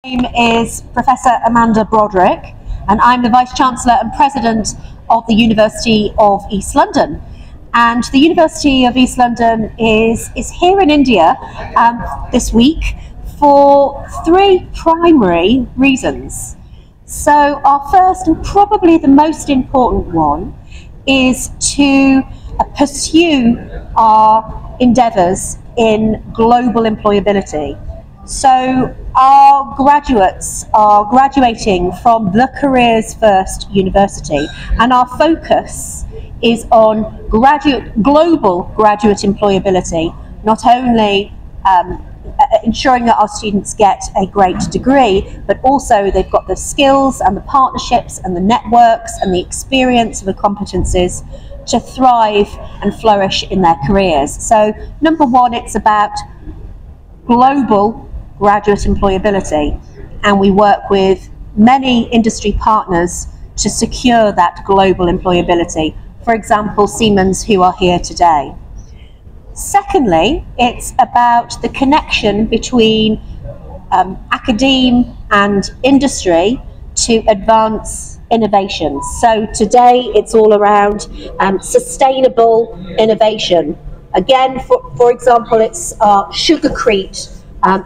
My name is Professor Amanda Broderick, and I'm the Vice-Chancellor and President of the University of East London. And the University of East London is here in India this week for three primary reasons. So our first and probably the most important one is to pursue our endeavours in global employability. So our graduates are graduating from the Careers First University, and our focus is on global graduate employability, not only ensuring that our students get a great degree, but also they've got the skills and the partnerships and the networks and the experience and the competencies to thrive and flourish in their careers. So number one, it's about global graduate employability, and we work with many industry partners to secure that global employability. For example, Siemens, who are here today. Secondly, it's about the connection between academe and industry to advance innovation. So today it's all around sustainable innovation. Again, for example, it's sugarcrete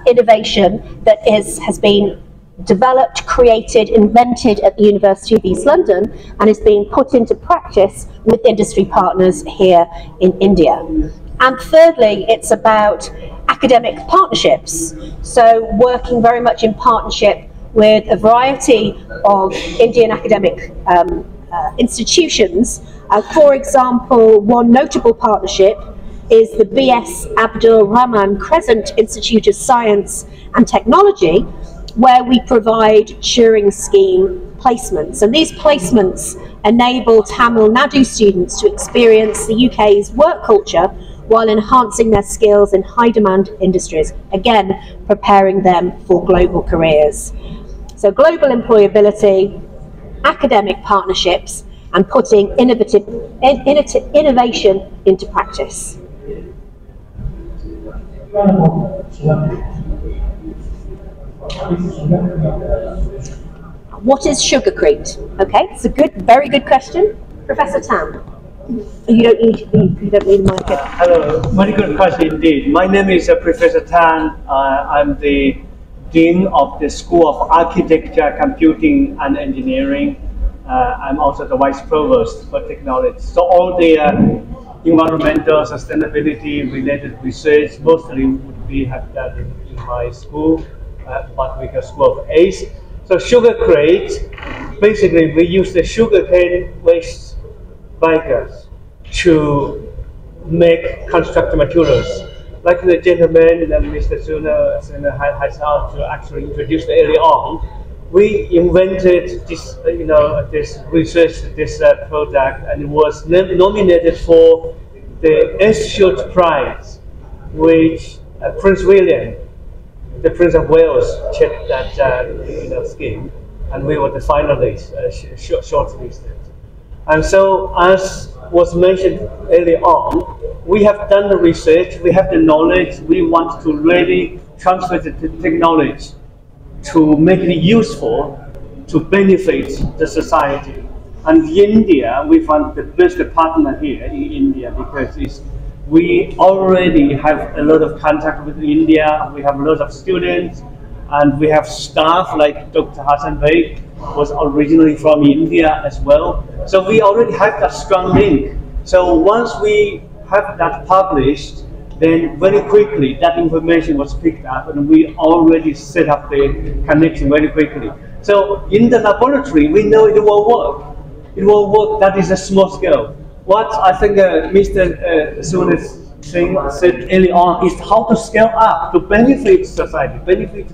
innovation that has been developed, created, invented at the University of East London and is being put into practice with industry partners here in India. And thirdly, it's about academic partnerships. So working very much in partnership with a variety of Indian academic institutions. For example, one notable partnership is the B.S. Abdul Rahman Crescent Institute of Science and Technology, where we provide Turing Scheme placements. And these placements enable Tamil Nadu students to experience the UK's work culture while enhancing their skills in high-demand industries, again, preparing them for global careers. So global employability, academic partnerships, and putting innovation into practice. What is sugarcrete? Okay, it's a very good question. Professor Tan. You don't need a mic. Hello, very good question indeed. My name is Professor Tan. I'm the Dean of the School of Architecture, Computing and Engineering. I'm also the Vice Provost for Technology. So all the environmental sustainability related research mostly would be have done in my school, but we have School of ACE. So sugarcrete, basically we use the sugarcane waste biogas to make construction materials. Like the gentleman that Mr. Suna has to actually introduced early on, we invented this, this research, this product, and it was nominated for the Eschscholtz Prize, which Prince William, the Prince of Wales, checked that scheme, and we were the finalists, shortlisted. And so, as was mentioned early on, we have done the research, we have the knowledge, we want to really transfer the technology to make it useful to benefit the society. And India, we found the best partner here in India because we already have a lot of contact with India, we have a lot of students, and we have staff like Dr. Hassan Bey was originally from India as well. So we already have that strong link. So once we have that published, then very quickly that information was picked up and we already set up the connection very quickly. So in the laboratory, we know it will work. It will work, that is a small scale. What I think Mr. Sunas said early on is how to scale up to benefit society, benefit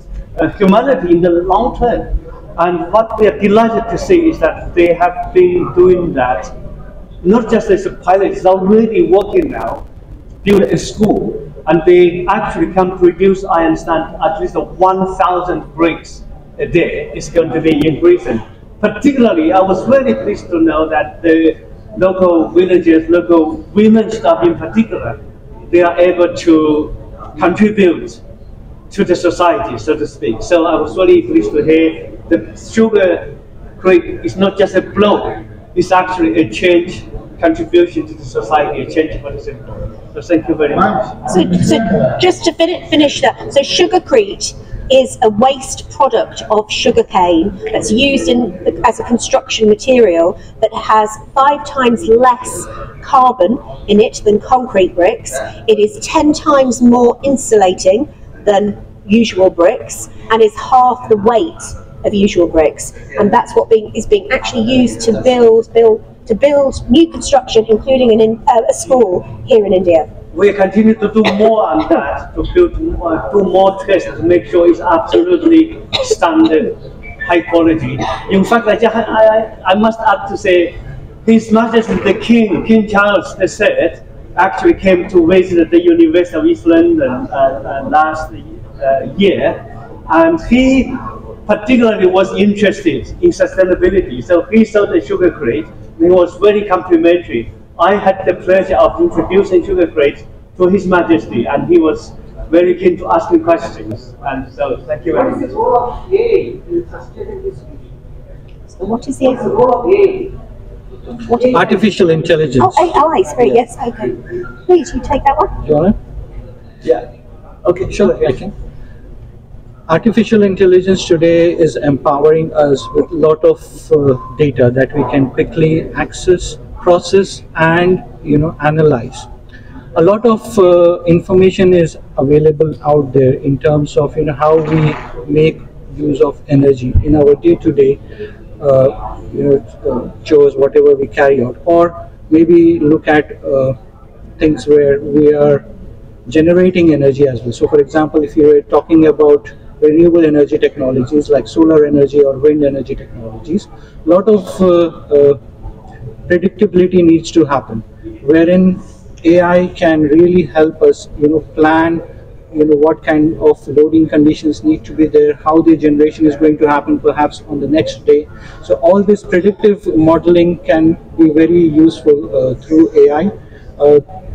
humanity in the long term. And what we are delighted to see is that they have been doing that, not just as a pilot, it's already working now, build a school, and they actually can produce, I understand, at least 1,000 bricks a day. It's going to be increasing. Particularly, I was very pleased to know that the local villagers, local women staff in particular, they are able to contribute to the society, so to speak. So I was really pleased to hear the sugar creek is not just a blow, it's actually a change, contribution to the society, a change for the simple. So thank you very much. So just to finish that, so sugarcrete is a waste product of sugarcane that's used as a construction material that has 5 times less carbon in it than concrete bricks. It is 10 times more insulating than usual bricks and is half the weight of usual bricks. And that's what is being actually used to build new construction, including a school here in India. We continue to do more on that, to do more tests to make sure it's absolutely standard, high quality. In fact, I must add to say, His Majesty the King Charles III, actually came to visit the University of East London last year, and he particularly was interested in sustainability. So he saw the sugar crate, and he was very complimentary. I had the pleasure of introducing sugar crate to His Majesty, and he was very keen to ask me questions. And so, thank you very much. So what is the role of AI? What is Artificial intelligence. Oh, AI, sorry, yes, okay. Please, you take that one. You want it? Yeah. Okay, sure, I can. Artificial intelligence today is empowering us with a lot of data that we can quickly access, process, and analyze. A lot of information is available out there in terms of how we make use of energy in our day-to-day chores, whatever we carry out, or maybe look at things where we are generating energy as well. So, for example, if you are talking about renewable energy technologies like solar energy or wind energy technologies, a lot of predictability needs to happen, wherein AI can really help us, plan, what kind of loading conditions need to be there, how the generation is going to happen perhaps on the next day. So all this predictive modeling can be very useful through AI.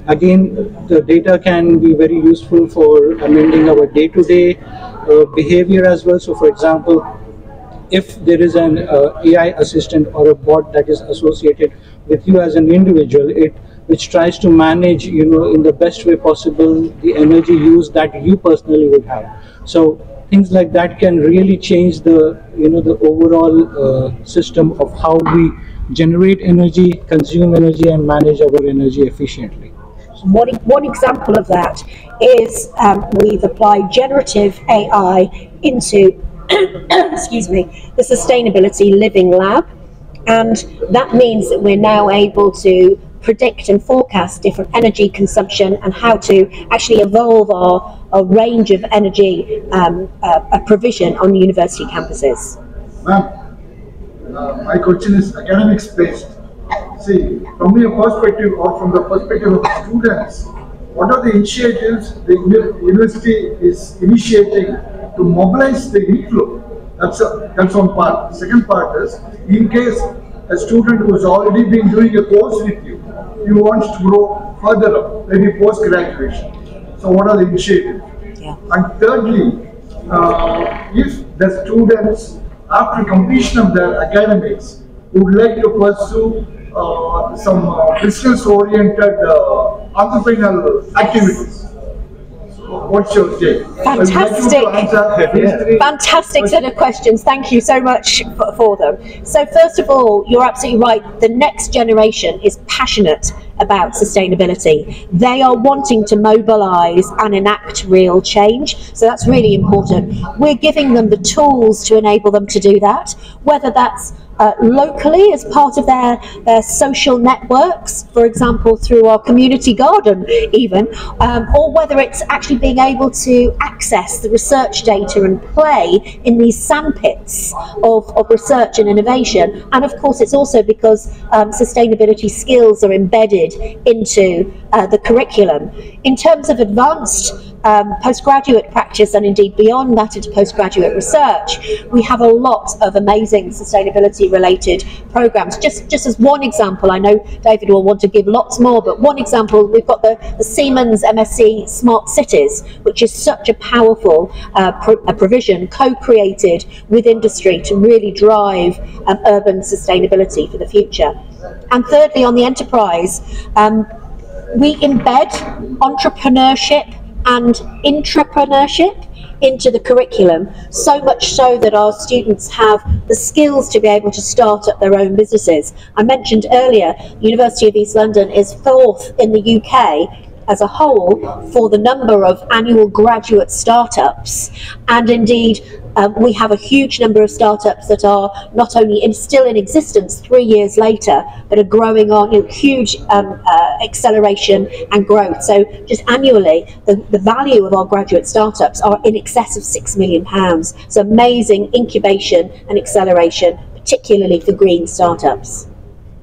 Again, the data can be very useful for amending our day-to-day behavior as well. So for example, if there is an AI assistant or a bot that is associated with you as an individual, which tries to manage, in the best way possible, the energy use that you personally would have. So things like that can really change the, the overall system of how we generate energy, consume energy, and manage our energy efficiently. One example of that is we've applied generative AI into excuse me, the Sustainability Living Lab, and that means that we're now able to predict and forecast different energy consumption and how to actually evolve our range of energy provision on university campuses. Ma'am, my question is academics based. See, from your perspective or from the perspective of the students, what are the initiatives the university is initiating to mobilize the inflow? That's one part. The second part is, in case a student who has already been doing a course with you, he wants to grow further up, maybe post-graduation. So what are the initiatives? Yeah. And thirdly, if the students, after completion of their academics, would like to pursue some business-oriented entrepreneurial activities, what's your take? Fantastic, fantastic set of questions. Thank you so much for them. So first of all, you're absolutely right. The next generation is passionate about sustainability. They are wanting to mobilise and enact real change. So that's really important. We're giving them the tools to enable them to do that, whether that's locally as part of their social networks, for example through our community garden even, or whether it's actually being able to access the research data and play in these sandpits of research and innovation. And of course it's also because sustainability skills are embedded embedded into the curriculum. In terms of advanced postgraduate practice and indeed beyond that into postgraduate research, we have a lot of amazing sustainability related programs. Just as one example, I know David will want to give lots more, but one example, we've got the Siemens MSc Smart Cities, which is such a powerful provision co-created with industry to really drive urban sustainability for the future. And thirdly, on the enterprise, we embed entrepreneurship and intrapreneurship into the curriculum, so much so that our students have the skills to be able to start up their own businesses. I mentioned earlier, University of East London is 4th in the UK as a whole for the number of annual graduate startups, and indeed we have a huge number of startups that are not only still in existence 3 years later, but are growing on huge acceleration and growth. So just annually, the value of our graduate startups are in excess of £6 million. So amazing incubation and acceleration, particularly for green startups.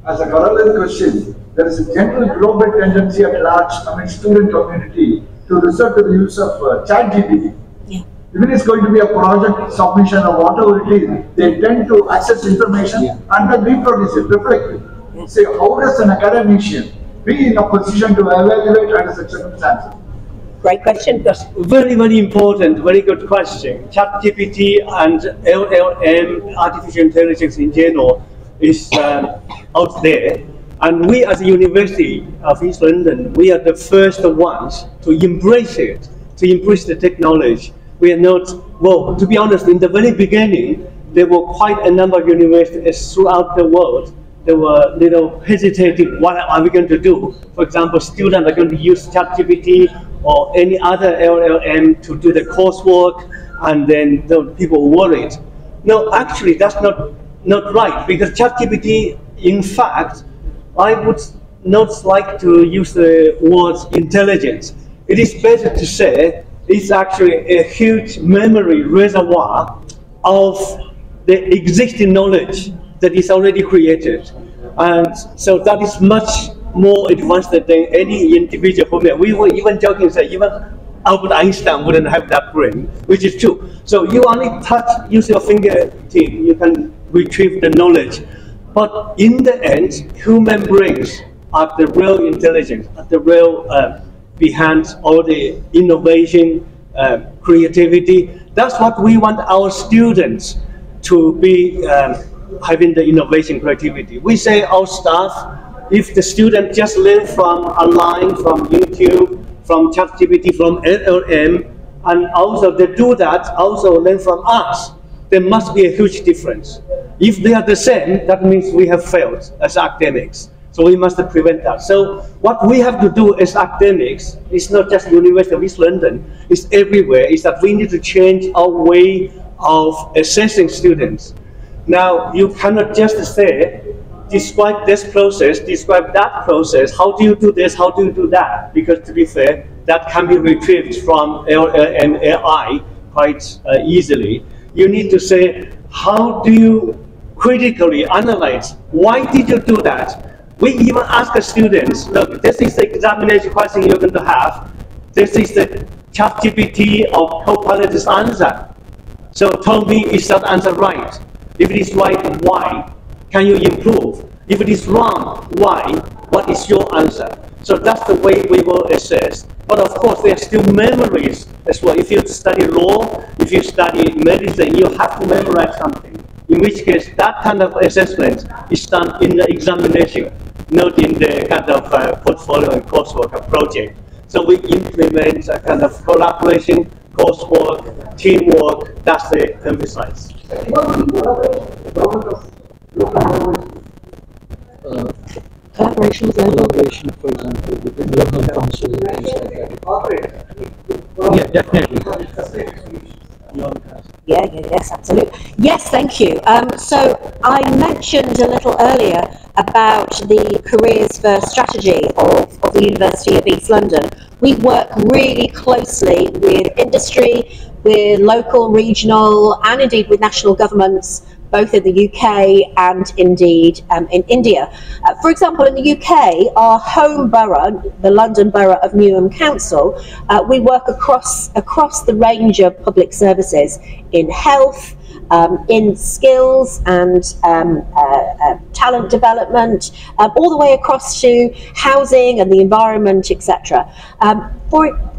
As a corollary question, there is a general global tendency at large among student community to resort to the use of ChatGPT. Yeah. Even it's going to be a project submission or whatever it is, they tend to access information and then reproduce it, reflect it. Yeah. Say, how does an academician be in a position to evaluate under such circumstances? Great question. That's very, very important, very good question. ChatGPT and LLM, artificial intelligence in general, is out there. And we as a University of East London, we are the first ones to embrace it, to embrace the technology. We are not, well, to be honest, in the very beginning, there were quite a number of universities throughout the world. They were a little hesitating, what are we going to do? For example, students are going to use ChatGPT or any other LLM to do the coursework, and then the people were worried. No, actually, that's not right, because ChatGPT, in fact, I would not like to use the word intelligence. It is better to say it's actually a huge memory reservoir of the existing knowledge that is already created. And so that is much more advanced than any individual program. We were even joking, say even Albert Einstein wouldn't have that brain, which is true. So you only use your fingertip, you can retrieve the knowledge. But in the end, human brains are the real intelligence, are the real behind all the innovation, creativity. That's what we want our students to be having, the innovation, creativity. We say our staff, if the student just learn from online, from YouTube, from ChatGPT, from LLM, and also they do that, also learn from us, there must be a huge difference. If they are the same, that means we have failed as academics. So we must prevent that. So what we have to do as academics, it's not just University of East London, it's everywhere, is that we need to change our way of assessing students. Now, you cannot just say, describe this process, describe that process, how do you do this, how do you do that? Because to be fair, that can be retrieved from LLM AI quite easily. You need to say, how do you critically analyze? Why did you do that? We even ask the students, look, this is the examination question you're going to have. This is the ChatGPT or Copilot's answer. So tell me, is that answer right? If it is right, why? Can you improve? If it is wrong, why? What is your answer? So that's the way we will assess. But of course, there are still memories as well. If you study law, if you study medicine, you have to memorize something. In which case, that kind of assessment is done in the examination, not in the kind of portfolio and coursework project. So we implement a kind of collaboration, coursework, teamwork. That's the emphasis. Collaboration with Collaboration, for example, with the local council and things like that. Yeah, definitely. Yes, absolutely. Yes, thank you. So I mentioned a little earlier about the careers first strategy of the University of East London. We work really closely with industry, with local, regional, and indeed with national governments, both in the UK and indeed in India. For example, in the UK, our home borough, the London Borough of Newham Council, we work across the range of public services in health, in skills and talent development, all the way across to housing and the environment, etc.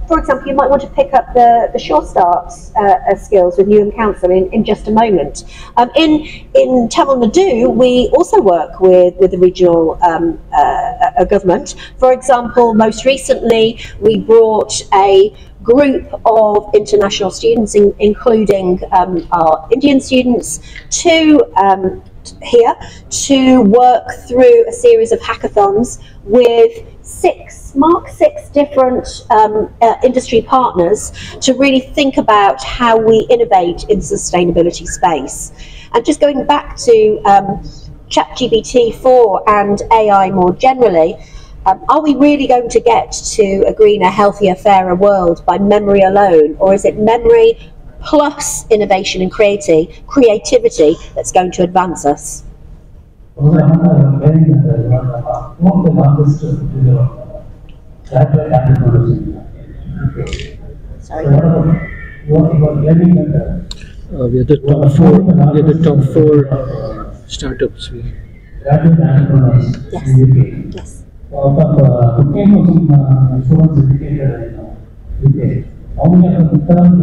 For example, you might want to pick up the Sure Starts skills with Newham Council in just a moment. In Tamil Nadu, we also work with the regional government. For example, most recently, we brought a group of international students, including our Indian students, to here to work through a series of hackathons with six different industry partners to really think about how we innovate in the sustainability space. And just going back to ChatGPT-4 and AI more generally, are we really going to get to a greener, healthier, fairer world by memory alone, or is it memory plus innovation and creativity that's going to advance us? Sorry. We are the top four startups. Yes. Yes. Out of 15,000 students educated in UK, how many of them turned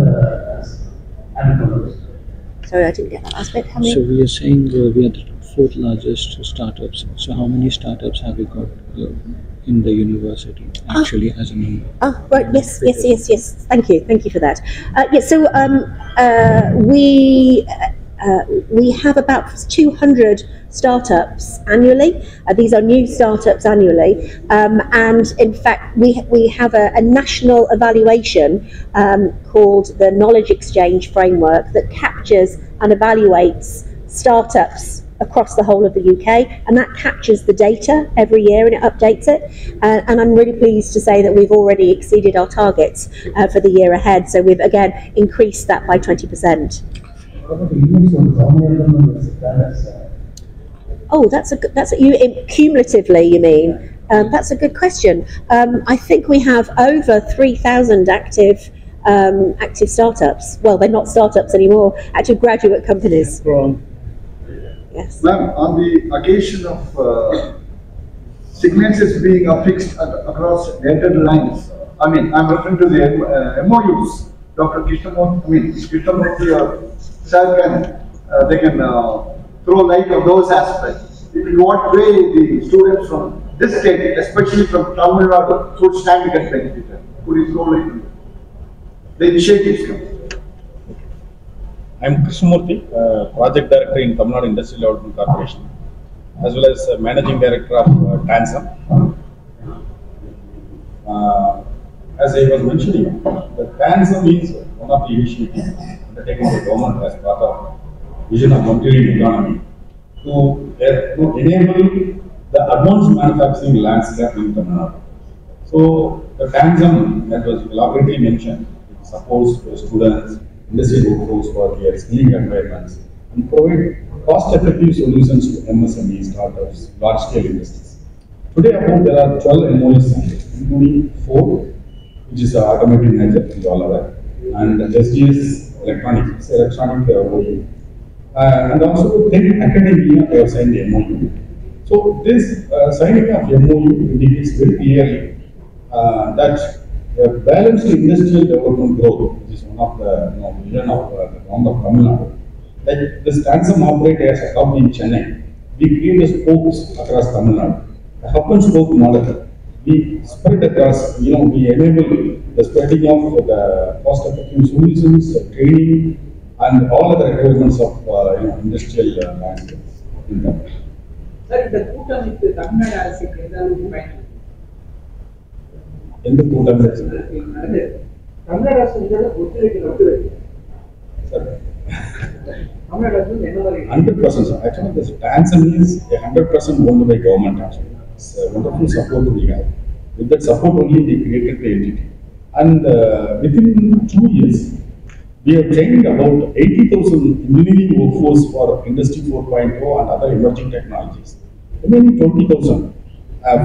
entrepreneurs? Sorry, I didn't get that last bit. How many? So we are saying we are the fourth largest startups. So how many startups have we got in the university actually as a number? Oh, right. Yes. Thank you for that. Yes. So we have about 200 startups annually. These are new startups annually, and in fact we have a national evaluation called the Knowledge Exchange Framework that captures and evaluates startups across the whole of the UK, and that captures the data every year and it updates it, and I'm really pleased to say that we've already exceeded our targets for the year ahead, so we've again increased that by 20%. Oh, cumulatively, you mean? That's a good question. I think we have over 3,000 active startups. Well, they're not startups anymore, active graduate companies. Yes. Ma'am, on the occasion of signatures being affixed across dotted lines, I mean, I'm referring to the MOUs. Dr. Krishnamurthy or Sir they can throw light on those aspects. In what way the students from this state, especially from Tamil Nadu, should stand to get benefited? Could you throw light on the initiatives? I am Krishnamurthy, Project Director in Tamil Nadu Industrial Development Corporation, as well as Managing Director of TANSM. As I was mentioning, the TANSM is one of the initiatives undertaken by the government as part of vision of 1 trillion economy to enable the advanced manufacturing landscape in Tamil Nadu. So the TANSM that was elaborately mentioned, it supports the students, industry workforce for their skilling requirements and provide cost-effective solutions to MSME startups, large-scale industries. Today, there are 12 MOUs, including 4, which is automotive nature in Dollar, and SGS electronic MOU, and also 10 academia have signed the MOU. So this signing of MOU indicates very clearly that a balanced industrial development growth, which is one of the vision of the government of Tamil Nadu. Like this TANSM operates as a hub in Chennai. We create the spokes across Tamil Nadu. A hub and spoke model. We spread across, we enable the spreading of the cost-effective solutions, training, and all other requirements of industrial landscape in Tamil Nadu. Sir, the கூட்டமைப்பு தமிழ்நாடு அரசுக்கு எந்த அளவுக்கு பயன்படுது? எந்த கூட்டமைப்பு? தமிழ்நாடு அரசு ஒத்துழைப்பு. Sir, 100%. Actually, this TANSM is 100% owned by government. Actually, it's a wonderful support we have. With that support only, they created the entity, and within 2 years, We have trained about 80,000 engineering workforce for Industry 4.0 and other emerging technologies. Remaining 20,000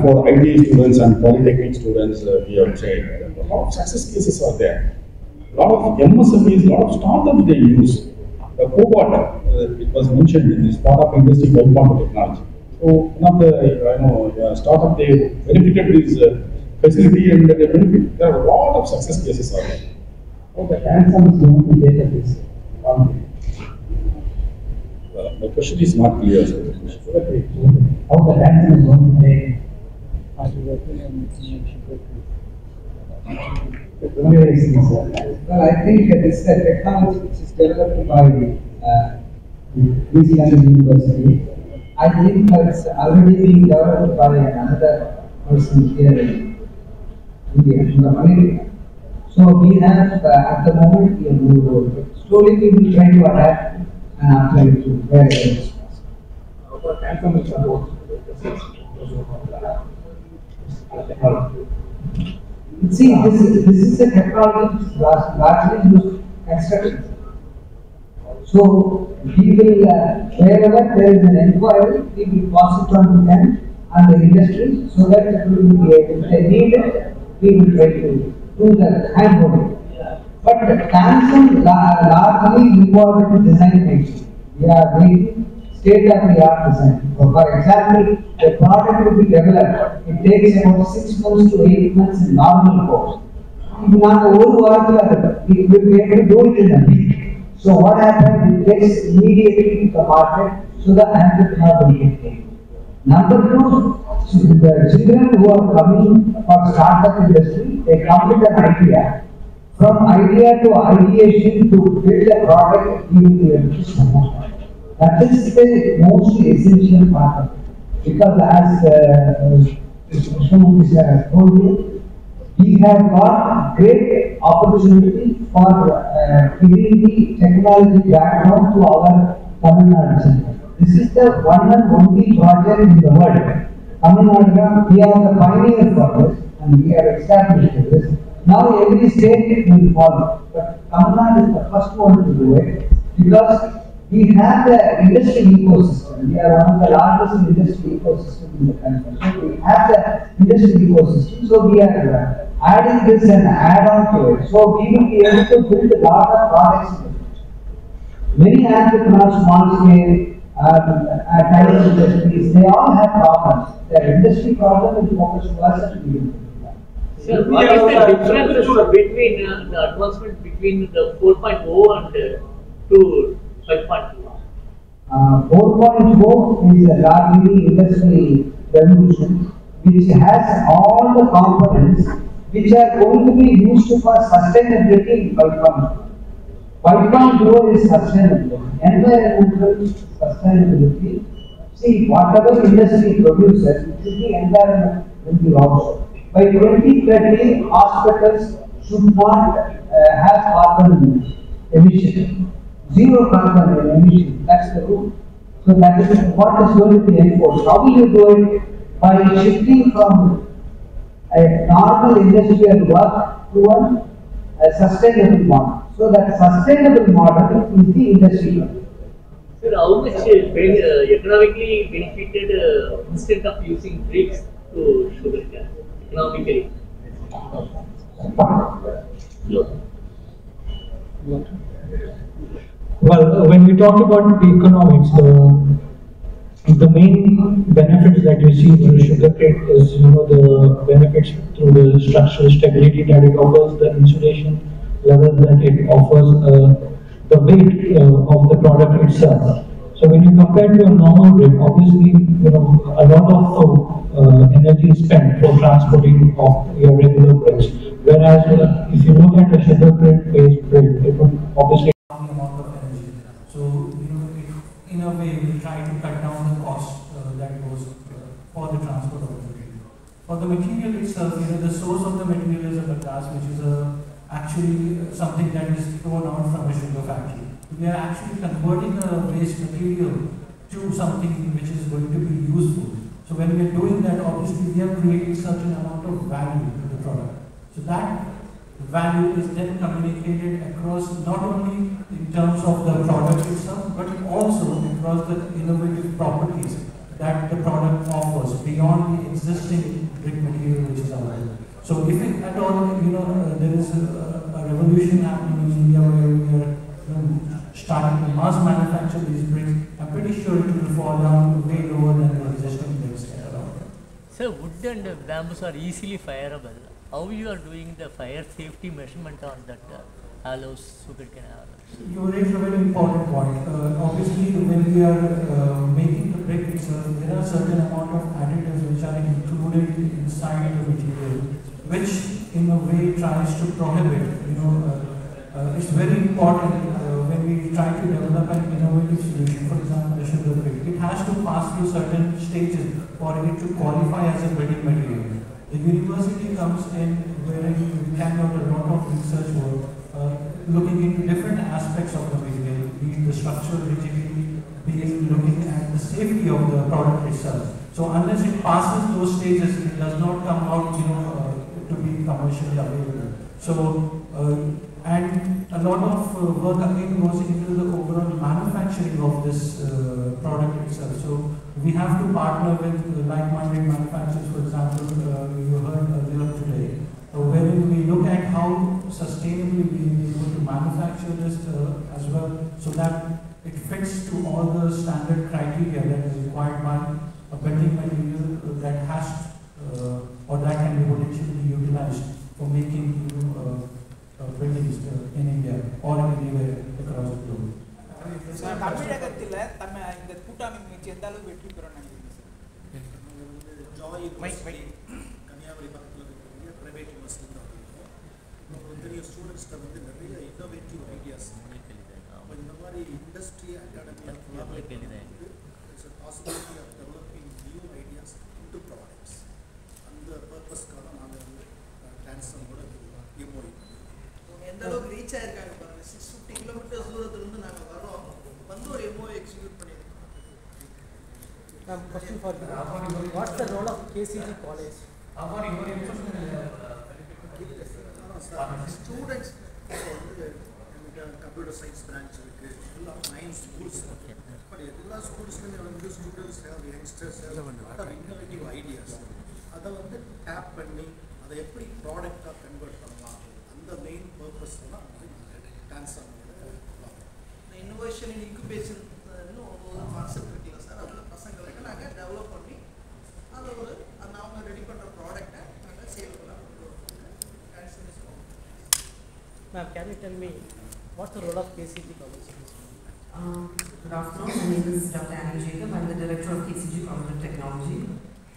for IT students and polytechnic students we have trained. A lot of success cases are there. A lot of MSMEs, a lot of startups they use. The cobot, it was mentioned in this part of Industry 5.0 technology. So one of the startup they benefited this facility and they benefit. There are a lot of success cases are there. Oh, the ransom is going to get this. My question is not clear, sir. How the ransom is going to pay? Well, I think this technology which is developed by East London University, I think it's already being developed by another person here in India, in America. So we have, at the moment, we have moved over. Slowly we will try to adapt and apply it to wherever it is possible. See, this is a technology which is largely used in construction. So we will, wherever there is an inquiry, we will pass it on to them and the industry so that we will be able, if they need it, we will try to do the handholding. But Samsung largely involved in design making. We are making state-of-the-art design. So for example, the product will be developed. It takes about 6 months to 8 months in normal course. We will be able to do it in a week. So what happens? It gets immediately to the market, so the entrepreneur will get paid. Number two, the children who are coming for startup industry, they come with an idea. From idea to ideation to build a product, we will be able to support. That is the most essential part of it. Because as Mr. has told you, we have got great opportunity for giving the technology background to our Tamil Nadu center. This is the one and only project in the world. Tamil Nadu, we are the pioneer for this and we are established in this. Now every state will follow. But Tamil Nadu is the first one to do it because we have the industry ecosystem. We are one of the largest industry ecosystems in the country. So we have the industry ecosystem. So we are adding this and add on to it. So we will be able to build a lot of products in the future. Many entrepreneurs, small scale, tiny industries, they all have problems. Their industry problem is focused to us and we will do that. Sir, what is the difference between the advancement between the 4.0 and to 5.2? 4.0 is a largely industry revolution which has all the components which are going to be used for sustainability in 5.2. 5.0 is sustainability, environmental sustainability. See, whatever industry produces, it should be environmental also. By 2030, hospitals should not have carbon emission. Zero carbon emission, that's the rule. So that is what is going to be enforced. How will you do it? By shifting from a normal industrial work to a sustainable model. So that sustainable model is the industry. Sir, how much economically benefited instead of using bricks to sugar cane economically? Well, when we talk about the economics, the main benefits that you see in sugarcane is, the benefits through the structural stability that it offers, the insulation level that it offers, the weight of the product itself. So when you compare to a normal brick, obviously, a lot of energy is spent for transporting of your regular bricks. Whereas if you look at a sugarcane-based brick, it would obviously amount of energy. So, in a way, we try to cut down the cost that goes for the transport of the material. For the material itself, the source of the material is a bagasse, which is actually something that is thrown out from a sugar factory. We are actually converting a waste material to something which is going to be useful. So when we are doing that, obviously we are creating such an amount of value to the product. So that value is then communicated across not only in terms of the product itself, but also across the innovative properties that the product offers beyond the existing brick material which is available. So if it, at all, there is a revolution happening in India where we are starting to mass manufacture these bricks, I'm pretty sure it will fall down way lower than the existing bricks around. So wood and bamboos are easily fireable. How you are doing the fire safety measurement on that aloes, sugarcane aloes? You raised a very important point. Obviously, when we are making the brick itself, there are certain amount of additives which are included inside the material, which in a way tries to prohibit. It's very important when we try to develop an innovative solution. For example, the sugar brick, it has to pass through certain stages for it to qualify as a building material. The university comes in wherein we carry out a lot of research work, looking into different aspects of the material, be it the structural rigidity, be it looking at the safety of the product itself. So unless it passes those stages, it does not come out, to be commercially available. So, and a lot of work again goes into the overall manufacturing of this product itself. So we have to partner with like-minded manufacturers. For example, you heard earlier today, wherein we look at how sustainably we will be able to manufacture this as well, so that it fits to all the standard criteria that is required by a building material that has or that can be potentially utilized for making buildings in India or anywhere across the globe. தமிழகத்தில் நம்ம இந்த கூட்டாண்மை முயற்சி எந்த அளவுக்கு வெற்றி பெறணும் Joy Kanyakumari பக்கத்தில் இருக்கக்கூடிய பிரைவேட் யூனிவர்சிட்டி பெரிய ஸ்டூடெண்ட்ஸ்கிட்ட வந்து நிறைய இன்னோவேட்டிவ் ஐடியாஸ் அப்போ இந்த மாதிரி industry academy it's a possibility of developing new ideas into products. அந்த பர்பஸ்க்காக நாங்கள் வந்து டான்ஸோட எம்ஓஇ எந்த அளவுக்கு ரீச் ஆயிருக்காங்க பாருங்க. 650 கிலோமீட்டர்ஸ் தூரத்துலேருந்து நாங்கள் வரோம், வந்து ஒரு எம்ஓஐ எக்ஸிக்யூட் பண்ணியிருக்கோம். Question for you. What's the role of KCG College? Students வந்து கம்ப்யூட்டர் சயின்ஸ் பிரான்ச் இருக்கு, எல்லாம் 9 ஸ்கூல்ஸ் இருக்கு. பட் எல்லா ஸ்கூல்ஸ்லையும் வந்து students have youngsters have innovative ideas. அதை வந்து டேப் பண்ணி அதை எப்படி ப்ராடக்டாக கன்வெர்ட் பண்ணலாம், அந்த மெயின் பர்பஸ் தான் டான்ஸர். இந்த இன்னோவேஷன் அண்ட் இன்குபேஷன் ஒரு கான்செப்ட் இருக்குல்ல சார், அதில் பசங்களுக்கு நாங்கள் டெவலப் பண்ணி அதை ஒரு அந்த அவங்க ரெடி பண்ணுற ப்ராடக்டை நாங்கள் சேல் பண்ணலாம். Ma'am, can you tell me what's the role of KCG College? Good afternoon. My name is Dr. Annie Jacob. I'm the director of KCG College of Technology.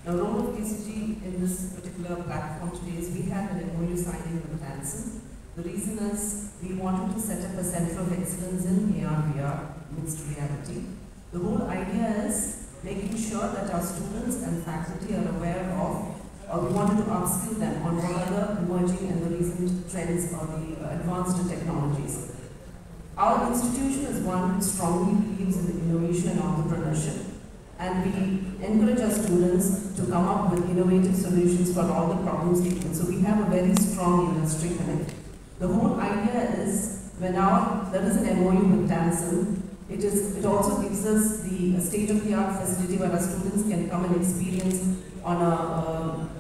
The role of KCG in this particular platform today is we had an MOU signing with Tansen. The reason is we wanted to set up a center of excellence in AR/VR, mixed reality. The whole idea is making sure that our students and faculty are aware of, we wanted to upskill them on what are the emerging and the recent trends or the advanced technologies. Our institution is one that strongly believes in innovation and entrepreneurship, and we encourage our students to come up with innovative solutions for all the problem statements. So we have a very strong industry connect. The whole idea is when there is an MOU with Tansen, it also gives us the state-of-the-art facility where our students can come and experience on a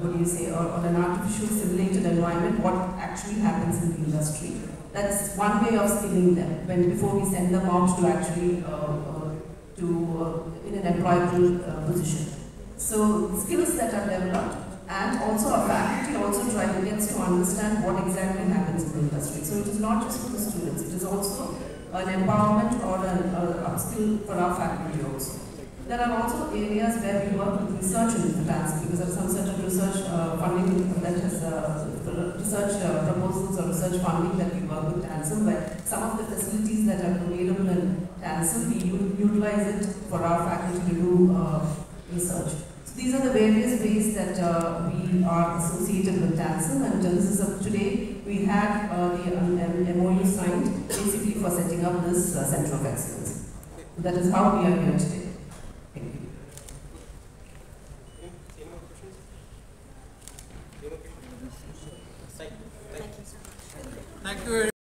on an artificial simulated environment what actually happens in the industry. That's one way of skilling them before we send them out to actually in an employable position. So skills that are developed, and also our faculty also gets to understand what exactly happens in the industry. So it is not just for the students, it is also an empowerment or an upskill for our faculty also. There are also areas where we work with research in the Tansen, because there are some certain research funding that has research proposals or research funding that we work with Tansen, where some of the facilities that are available in Tansen, we utilize it for our faculty to do research. So these are the various ways that we are associated with Tansen, and this is today we had the MOU signed basically for setting up this Center of Excellence. That is how we are here today. Thank you. Thank you, sir. Thank you very